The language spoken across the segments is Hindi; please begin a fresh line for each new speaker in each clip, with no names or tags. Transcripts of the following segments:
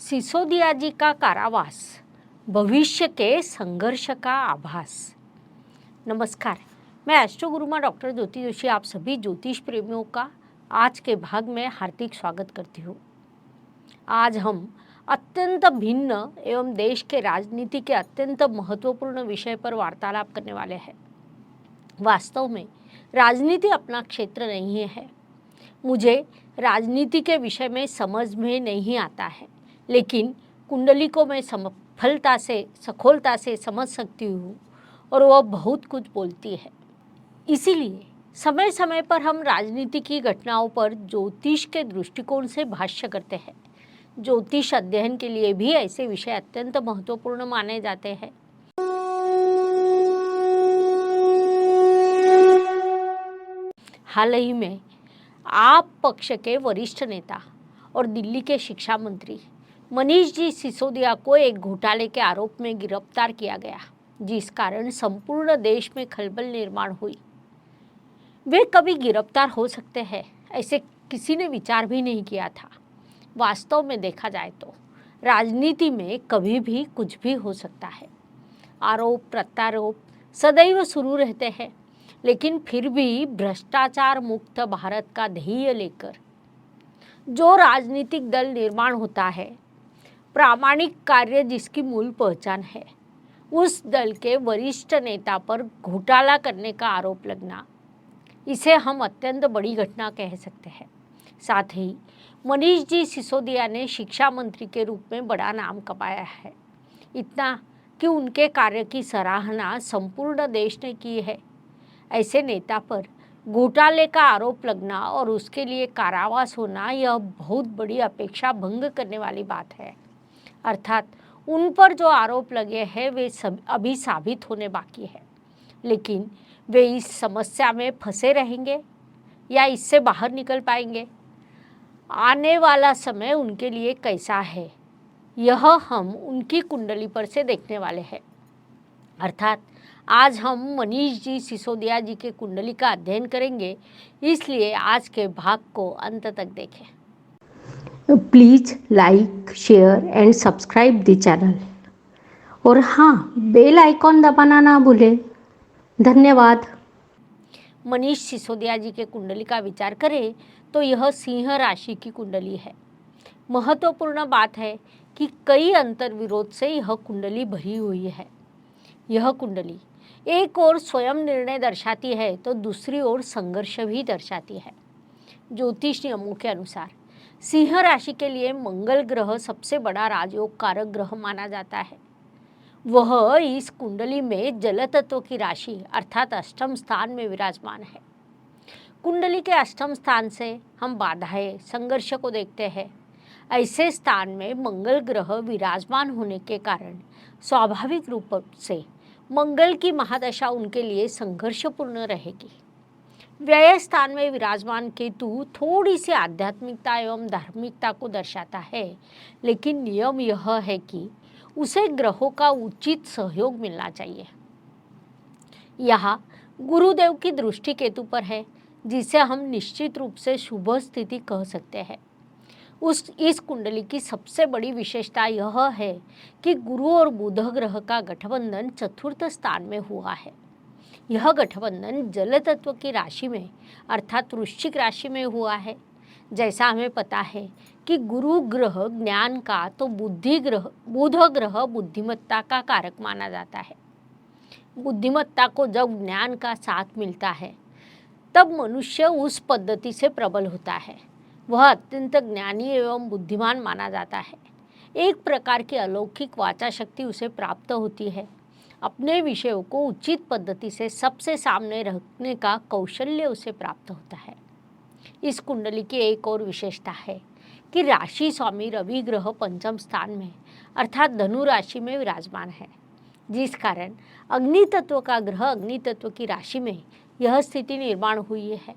सिसोदिया जी का कारावास, भविष्य के संघर्ष का आभास। नमस्कार, मैं एस्ट्रो गुरुमा डॉक्टर ज्योति जोशी आप सभी ज्योतिष प्रेमियों का आज के भाग में हार्दिक स्वागत करती हूँ। आज हम अत्यंत भिन्न एवं देश के राजनीति के अत्यंत महत्वपूर्ण विषय पर वार्तालाप करने वाले हैं। वास्तव में राजनीति अपना क्षेत्र नहीं है। मुझे राजनीति के विषय में समझ में नहीं आता है, लेकिन कुंडली को मैं सखोलता से समझ सकती हूँ और वह बहुत कुछ बोलती है। इसीलिए समय समय पर हम राजनीति की घटनाओं पर ज्योतिष के दृष्टिकोण से भाष्य करते हैं। ज्योतिष अध्ययन के लिए भी ऐसे विषय अत्यंत महत्वपूर्ण माने जाते हैं। हाल ही में आप पक्ष के वरिष्ठ नेता और दिल्ली के शिक्षा मंत्री मनीष जी सिसोदिया को एक घोटाले के आरोप में गिरफ्तार किया गया, जिस कारण संपूर्ण देश में खलबल निर्माण हुई। वे कभी गिरफ्तार हो सकते हैं, ऐसे किसी ने विचार भी नहीं किया था। वास्तव में देखा जाए तो राजनीति में कभी भी कुछ भी हो सकता है। आरोप प्रत्यारोप सदैव शुरू रहते हैं, लेकिन फिर भी भ्रष्टाचार मुक्त भारत का ध्येय लेकर जो राजनीतिक दल निर्माण होता है, प्रामाणिक कार्य जिसकी मूल पहचान है, उस दल के वरिष्ठ नेता पर घोटाला करने का आरोप लगना, इसे हम अत्यंत बड़ी घटना कह सकते हैं। साथ ही मनीष जी सिसोदिया ने शिक्षा मंत्री के रूप में बड़ा नाम कमाया है, इतना कि उनके कार्य की सराहना संपूर्ण देश ने की है। ऐसे नेता पर घोटाले का आरोप लगना और उसके लिए कारावास होना, यह बहुत बड़ी अपेक्षा भंग करने वाली बात है। अर्थात उन पर जो आरोप लगे हैं वे अभी साबित होने बाकी है, लेकिन वे इस समस्या में फंसे रहेंगे या इससे बाहर निकल पाएंगे, आने वाला समय उनके लिए कैसा है, यह हम उनकी कुंडली पर से देखने वाले हैं। अर्थात आज हम मनीष जी सिसोदिया जी के कुंडली का अध्ययन करेंगे, इसलिए आज के भाग को अंत तक देखें।
Please like, share and subscribe the channel और हाँ, बेल आइकॉन दबाना ना भूलें। धन्यवाद।
मनीष सिसोदिया जी के कुंडली का विचार करें तो यह सिंह राशि की कुंडली है। महत्वपूर्ण बात है कि कई अंतर विरोध से यह कुंडली भरी हुई है। यह कुंडली एक ओर स्वयं निर्णय दर्शाती है तो दूसरी ओर संघर्ष भी दर्शाती है। ज्योतिष नियमों के अनुसार सिंह राशि के लिए मंगल ग्रह सबसे बड़ा राजयोग कारक ग्रह माना जाता है। वह इस कुंडली में जल तत्व की राशि अर्थात अष्टम स्थान में विराजमान है। कुंडली के अष्टम स्थान से हम बाधाएं, संघर्ष को देखते हैं। ऐसे स्थान में मंगल ग्रह विराजमान होने के कारण स्वाभाविक रूप से मंगल की महादशा उनके लिए संघर्षपूर्ण रहेगी। व्यय स्थान में विराजमान केतु थोड़ी सी आध्यात्मिकता एवं धार्मिकता को दर्शाता है, लेकिन नियम यह है कि उसे ग्रहों का उचित सहयोग मिलना चाहिए। यहाँ गुरुदेव की दृष्टि केतु पर है, जिसे हम निश्चित रूप से शुभ स्थिति कह सकते हैं। इस कुंडली की सबसे बड़ी विशेषता यह है कि गुरु और बुध ग्रह का गठबंधन चतुर्थ स्थान में हुआ है। यह गठबंधन जल तत्व की राशि में अर्थात वृश्चिक राशि में हुआ है। जैसा हमें पता है कि गुरु ग्रह ज्ञान का तो बुध ग्रह बुद्धिमत्ता का कारक माना जाता है। बुद्धिमत्ता को जब ज्ञान का साथ मिलता है तब मनुष्य उस पद्धति से प्रबल होता है। वह अत्यंत ज्ञानी एवं बुद्धिमान माना जाता है। एक प्रकार की अलौकिक वाचा शक्ति उसे प्राप्त होती है। अपने विषयों को उचित पद्धति से सबसे सामने रखने का कौशल्य उसे प्राप्त होता है। इस कुंडली की एक और विशेषता है कि राशि स्वामी रवि ग्रह पंचम स्थान में अर्थात धनु राशि में विराजमान है, जिस कारण अग्नि तत्व का ग्रह अग्नि तत्व की राशि में यह स्थिति निर्माण हुई है।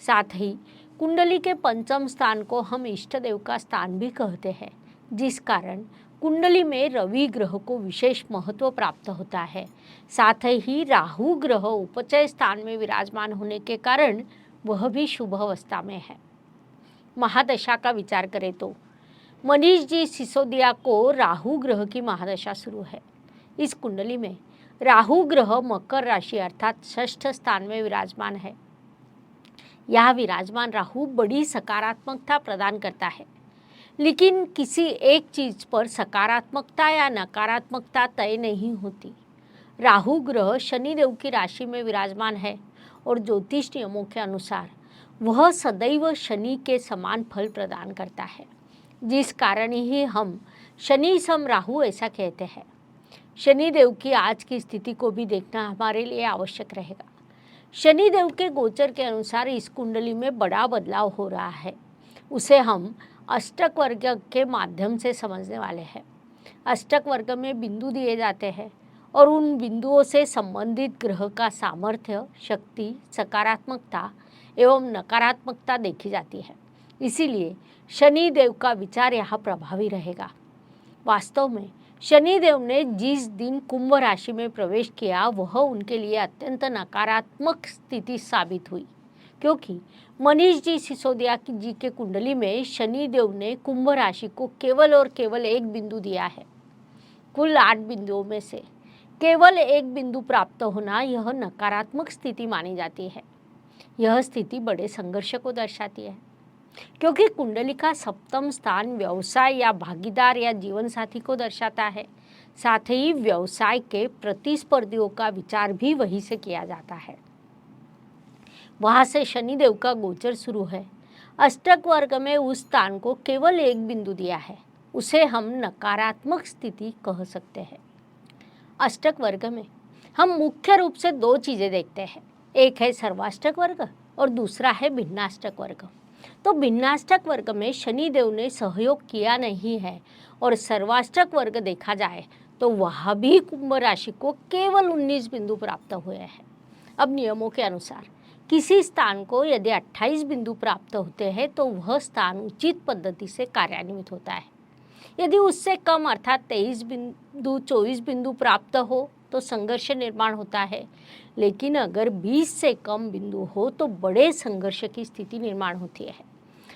साथ ही कुंडली के पंचम स्थान को हम इष्ट देव का स्थान भी कहते हैं, जिस कारण कुंडली में रवि ग्रह को विशेष महत्व प्राप्त होता है। साथ ही राहु ग्रह उपचय स्थान में विराजमान होने के कारण वह भी शुभ अवस्था में है। महादशा का विचार करें तो मनीष जी सिसोदिया को राहु ग्रह की महादशा शुरू है। इस कुंडली में राहु ग्रह मकर राशि अर्थात षष्ठ स्थान में विराजमान है। यह विराजमान राहु बड़ी सकारात्मकता प्रदान करता है, लेकिन किसी एक चीज पर सकारात्मकता या नकारात्मकता तय नहीं होती। राहु ग्रह शनिदेव की राशि में विराजमान है और ज्योतिष नियमों के अनुसार वह सदैव शनि के समान फल प्रदान करता है, जिस कारण ही हम शनि सम राहु ऐसा कहते हैं। शनिदेव की आज की स्थिति को भी देखना हमारे लिए आवश्यक रहेगा। शनिदेव के गोचर के अनुसार इस कुंडली में बड़ा बदलाव हो रहा है। उसे हम अष्टक वर्ग के माध्यम से समझने वाले हैं। अष्टक वर्ग में बिंदु दिए जाते हैं और उन बिंदुओं से संबंधित ग्रह का सामर्थ्य, शक्ति, सकारात्मकता एवं नकारात्मकता देखी जाती है। इसीलिए शनिदेव का विचार यहाँ प्रभावी रहेगा। वास्तव में शनिदेव ने जिस दिन कुंभ राशि में प्रवेश किया वह उनके लिए अत्यंत नकारात्मक स्थिति साबित हुई, क्योंकि मनीष जी सिसोदिया जी के कुंडली में शनिदेव ने कुंभ राशि को केवल और केवल एक बिंदु दिया है। कुल 8 बिंदुओं में से केवल एक बिंदु प्राप्त होना यह नकारात्मक स्थिति मानी जाती है। यह स्थिति बड़े संघर्ष को दर्शाती है, क्योंकि कुंडली का सप्तम स्थान व्यवसाय या भागीदार या जीवन साथी को दर्शाता है। साथ ही व्यवसाय के प्रतिस्पर्धियों का विचार भी वहीं से किया जाता है। वहां से शनिदेव का गोचर शुरू है। अष्टक वर्ग में उस स्थान को केवल एक बिंदु दिया है, उसे हम नकारात्मक स्थिति कह सकते हैं। अष्टक वर्ग में हम मुख्य रूप से 2 चीजें देखते हैं, एक है सर्वाष्टक वर्ग और दूसरा है भिन्नाष्टक वर्ग। तो भिन्नाष्टक वर्ग में शनिदेव ने सहयोग किया नहीं है और सर्वाष्टक वर्ग देखा जाए तो वहाँ भी कुंभ राशि को केवल 19 बिंदु प्राप्त हुए हैं। अब नियमों के अनुसार किसी स्थान को यदि 28 बिंदु प्राप्त होते हैं तो वह स्थान उचित पद्धति से कार्यान्वित होता है। यदि उससे कम अर्थात 23 बिंदु 24 बिंदु प्राप्त हो तो संघर्ष निर्माण होता है, लेकिन अगर 20 से कम बिंदु हो तो बड़े संघर्ष की स्थिति निर्माण होती है।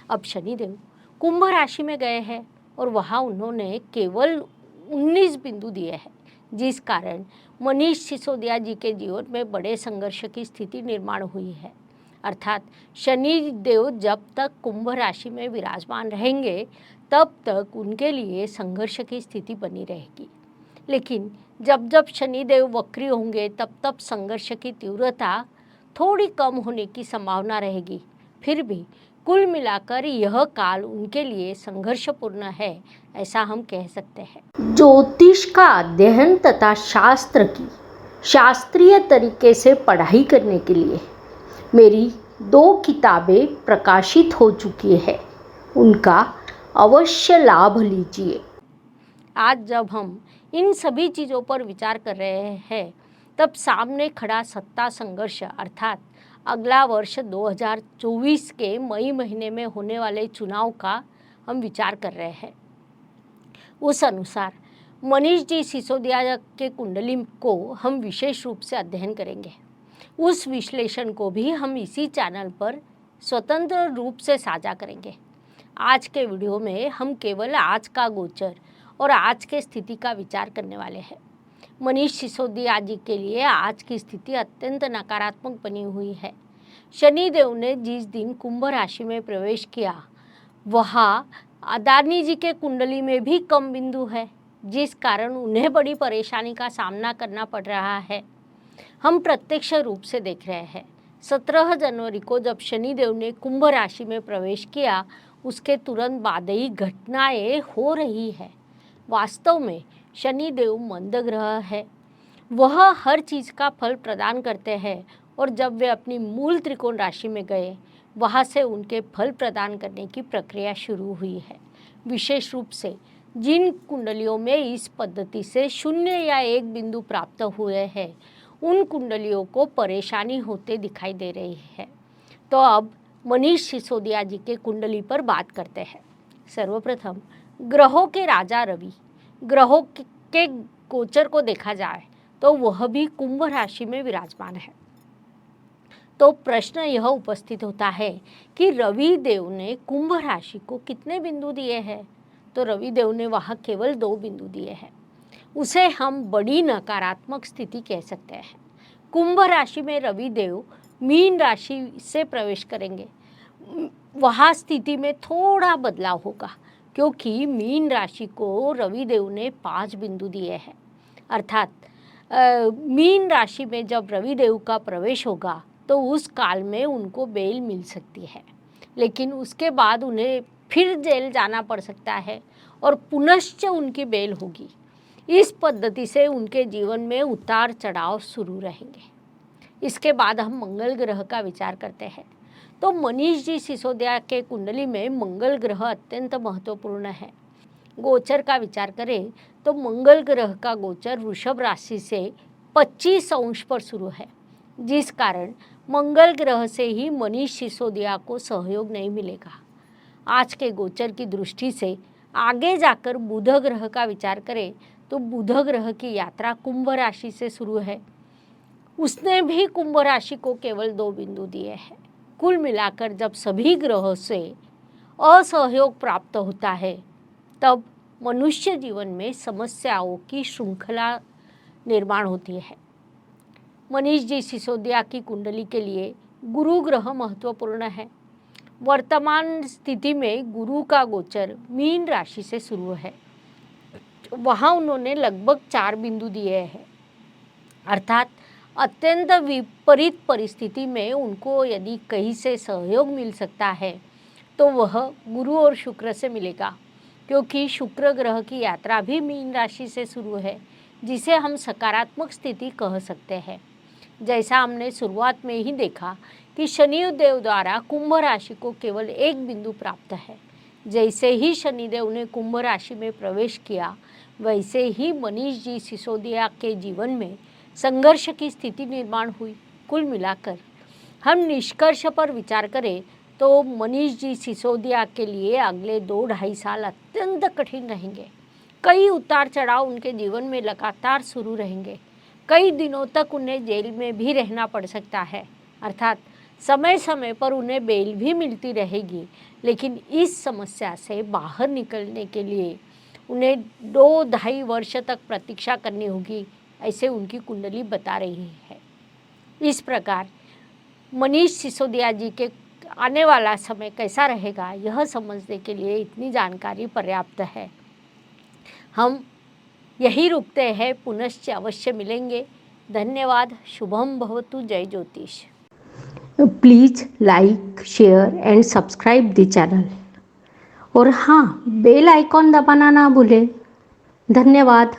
अब शनिदेव कुंभ राशि में गए हैं और वहाँ उन्होंने केवल 19 बिंदु दिए हैं, जिस कारण मनीष सिसोदिया जी के जीवन में बड़े संघर्ष की स्थिति निर्माण हुई है। अर्थात शनिदेव जब तक कुंभ राशि में विराजमान रहेंगे तब तक उनके लिए संघर्ष की स्थिति बनी रहेगी, लेकिन जब जब शनिदेव वक्री होंगे तब तब संघर्ष की तीव्रता थोड़ी कम होने की संभावना रहेगी। फिर भी कुल मिलाकर यह काल उनके लिए संघर्षपूर्ण है, ऐसा हम कह सकते हैं।
ज्योतिष का अध्ययन तथा शास्त्र की शास्त्रीय तरीके से पढ़ाई करने के लिए मेरी 2 किताबें प्रकाशित हो चुकी है, उनका अवश्य लाभ लीजिए।
आज जब हम इन सभी चीज़ों पर विचार कर रहे हैं तब सामने खड़ा सत्ता संघर्ष अर्थात अगला वर्ष 2024 के मई महीने में होने वाले चुनाव का हम विचार कर रहे हैं। उस अनुसार मनीष जी सिसोदिया के कुंडली को हम विशेष रूप से अध्ययन करेंगे। उस विश्लेषण को भी हम इसी चैनल पर स्वतंत्र रूप से साझा करेंगे। आज के वीडियो में हम केवल आज का गोचर और आज के स्थिति का विचार करने वाले हैं। मनीष सिसोदिया जी के लिए आज की स्थिति अत्यंत नकारात्मक बनी हुई है। शनिदेव ने जिस दिन कुंभ राशि में प्रवेश किया वहाँ अदानी जी के कुंडली में भी कम बिंदु है, जिस कारण उन्हें बड़ी परेशानी का सामना करना पड़ रहा है। हम प्रत्यक्ष रूप से देख रहे हैं 17 जनवरी को जब शनिदेव ने कुंभ राशि में प्रवेश किया उसके तुरंत बाद ही घटनाएं हो रही है। वास्तव में शनिदेव मंद ग्रह है, वह हर चीज़ का फल प्रदान करते हैं और जब वे अपनी मूल त्रिकोण राशि में गए वहाँ से उनके फल प्रदान करने की प्रक्रिया शुरू हुई है। विशेष रूप से जिन कुंडलियों में इस पद्धति से 0 या 1 बिंदु प्राप्त हुए हैं उन कुंडलियों को परेशानी होते दिखाई दे रही है। तो अब मनीष सिसोदिया जी के कुंडली पर बात करते हैं। सर्वप्रथम ग्रहों के राजा रवि, ग्रहों के गोचर को देखा जाए तो वह भी कुंभ राशि में विराजमान है। तो प्रश्न यह उपस्थित होता है कि रवि देव ने कुंभ राशि को कितने बिंदु दिए हैं? तो रविदेव ने वहाँ केवल 2 बिंदु दिए हैं। उसे हम बड़ी नकारात्मक स्थिति कह सकते हैं। कुंभ राशि में रविदेव मीन राशि से प्रवेश करेंगे। वहाँ स्थिति में थोड़ा बदलाव होगा, क्योंकि मीन राशि को रविदेव ने 5 बिंदु दिए हैं। अर्थात मीन राशि में जब रविदेव का प्रवेश होगा तो उस काल में उनको बेल मिल सकती है, लेकिन उसके बाद उन्हें फिर जेल जाना पड़ सकता है और पुनश्च उनकी बेल होगी। इस पद्धति से उनके जीवन में उतार चढ़ाव शुरू रहेंगे। इसके बाद हम मंगल ग्रह का विचार करते हैं। तो मनीष जी सिसोदिया के कुंडली में मंगल ग्रह अत्यंत महत्वपूर्ण है। गोचर का विचार करें तो मंगल ग्रह का गोचर वृषभ राशि से 25 अंश पर शुरू है, जिस कारण मंगल ग्रह से ही मनीष सिसोदिया को सहयोग नहीं मिलेगा। आज के गोचर की दृष्टि से आगे जाकर बुध ग्रह का विचार करें तो बुध ग्रह की यात्रा कुंभ राशि से शुरू है। उसने भी कुंभ राशि को केवल 2 बिंदु दिए हैं। कुल मिलाकर जब सभी ग्रहों से असहयोग प्राप्त होता है तब मनुष्य जीवन में समस्याओं की श्रृंखला निर्माण होती है। मनीष जी सिसोदिया की कुंडली के लिए गुरु ग्रह महत्वपूर्ण है। वर्तमान स्थिति में गुरु का गोचर मीन राशि से शुरू है। वहाँ उन्होंने लगभग 4 बिंदु दिए हैं। अर्थात अत्यंत विपरीत परिस्थिति में उनको यदि कहीं से सहयोग मिल सकता है तो वह गुरु और शुक्र से मिलेगा, क्योंकि शुक्र ग्रह की यात्रा भी मीन राशि से शुरू है, जिसे हम सकारात्मक स्थिति कह सकते हैं। जैसा हमने शुरुआत में ही देखा कि शनिदेव द्वारा कुंभ राशि को केवल 1 बिंदु प्राप्त है। जैसे ही शनिदेव ने कुंभ राशि में प्रवेश किया, वैसे ही मनीष जी सिसोदिया के जीवन में संघर्ष की स्थिति निर्माण हुई। कुल मिलाकर हम निष्कर्ष पर विचार करें तो मनीष जी सिसोदिया के लिए अगले 2-2.5 साल अत्यंत कठिन रहेंगे। कई उतार चढ़ाव उनके जीवन में लगातार शुरू रहेंगे। कई दिनों तक उन्हें जेल में भी रहना पड़ सकता है। अर्थात समय समय पर उन्हें बेल भी मिलती रहेगी, लेकिन इस समस्या से बाहर निकलने के लिए उन्हें 2-2.5 वर्ष तक प्रतीक्षा करनी होगी, ऐसे उनकी कुंडली बता रही है। इस प्रकार मनीष सिसोदिया जी के आने वाला समय कैसा रहेगा, यह समझने के लिए इतनी जानकारी पर्याप्त है। हम यही रुकते हैं, पुनश्च अवश्य मिलेंगे। धन्यवाद। शुभम भवतु। जय ज्योतिष।
Please like, share and subscribe the channel. और हाँ, बेल आइकॉन दबाना ना भूलें। धन्यवाद।